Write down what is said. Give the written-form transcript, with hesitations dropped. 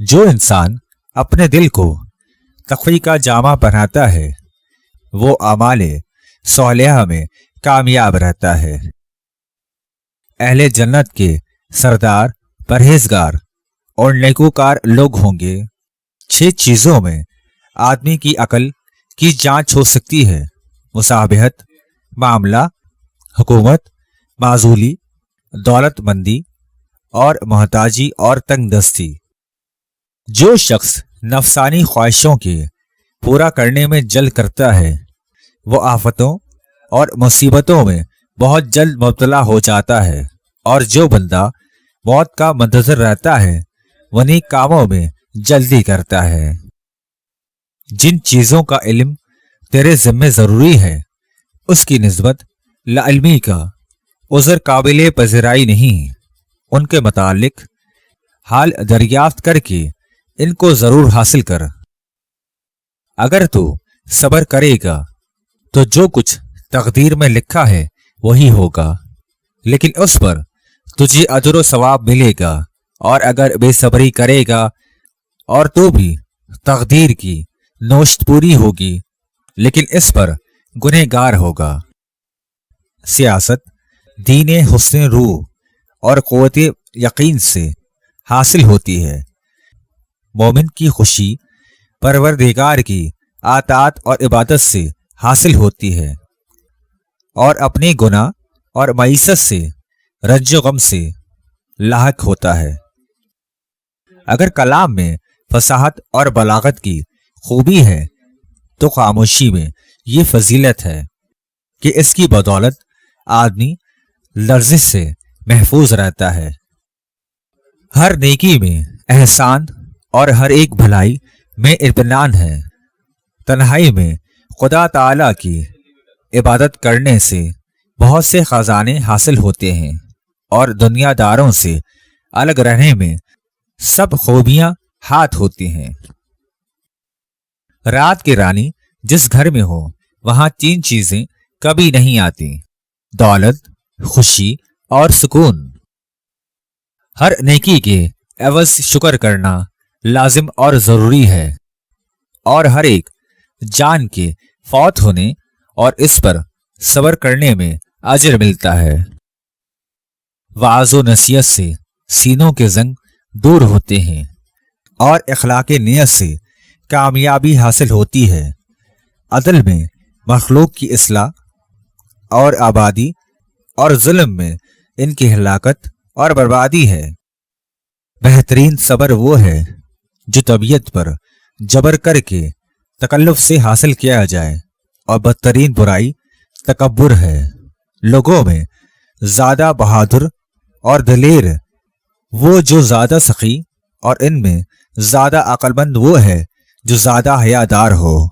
जो इंसान अपने दिल को तक़वी का जामा पहनाता है वो आमाले सौलिहा में कामयाब रहता है। अहले जन्नत के सरदार परहेजगार और नेकूकार लोग होंगे। 6 चीजों में आदमी की अकल की जांच हो सकती है: मुसाबहत, मामला, हुकूमत, माजूली, दौलतमंदी और मोहताजी और तंगदस्ती। जो शख्स नफसानी ख्वाहिशों के पूरा करने में जल्द करता है वो आफतों और मुसीबतों में बहुत जल्द मुब्तला हो जाता है, और जो बंदा मौत का मंतज़र रहता है वन्हीं कामों में जल्दी करता है। जिन चीज़ों का इल्म तेरे ज़िम्मे ज़रूरी है उसकी निस्बत लाइल्मी का उज़र काबिल पज़िराई नहीं। उनके मुतालिक हाल दरियाफ्त करके इनको ज़रूर हासिल कर। अगर तू सब्र करेगा तो जो कुछ तकदीर में लिखा है वही होगा, लेकिन उस पर तुझे अजर व सवाब मिलेगा। और अगर बेसब्री करेगा और तो भी तकदीर की नोश्त पूरी होगी, लेकिन इस पर गुनहगार होगा। सियासत दीन हुस्न रूह और क़ुव्वत यकीन से हासिल होती है। मोमिन की खुशी परवरदिगार की आतात और इबादत से हासिल होती है, और अपने गुनाह और मईसत से रज्जो गम से लाहक होता है। अगर कलाम में फसाहत और बलागत की खूबी है तो खामोशी में ये फजीलत है कि इसकी बदौलत आदमी लर्जिश से महफूज रहता है। हर नेकी में एहसान और हर एक भलाई में इत्मीनान है। तन्हाई में खुदा ताला की इबादत करने से बहुत से खजाने हासिल होते हैं, और दुनियादारों से अलग रहने में सब खूबियां हाथ होती हैं। रात की रानी जिस घर में हो वहां 3 चीजें कभी नहीं आती: दौलत, खुशी और सुकून। हर नेकी के एवज शुक्र करना लाजिम और जरूरी है, और हर एक जान के फौत होने और इस पर सब्र करने में अजर मिलता है। वाज़ो नसीहत से सीनों के जंग दूर होते हैं, और इखलाक नियत से कामयाबी हासिल होती है। अदल में मखलूक की इस्लाह और आबादी, और जुल्म में इनकी हलाकत और बर्बादी है। बेहतरीन सब्र वो है जो तबीयत पर जबर करके तकल्लुफ से हासिल किया जाए, और बदतरीन बुराई तकब्बुर है। लोगों में ज्यादा बहादुर और दलेर वो जो ज्यादा सखी, और इनमें ज्यादा अक्लमंद वो है जो ज्यादा हयादार हो।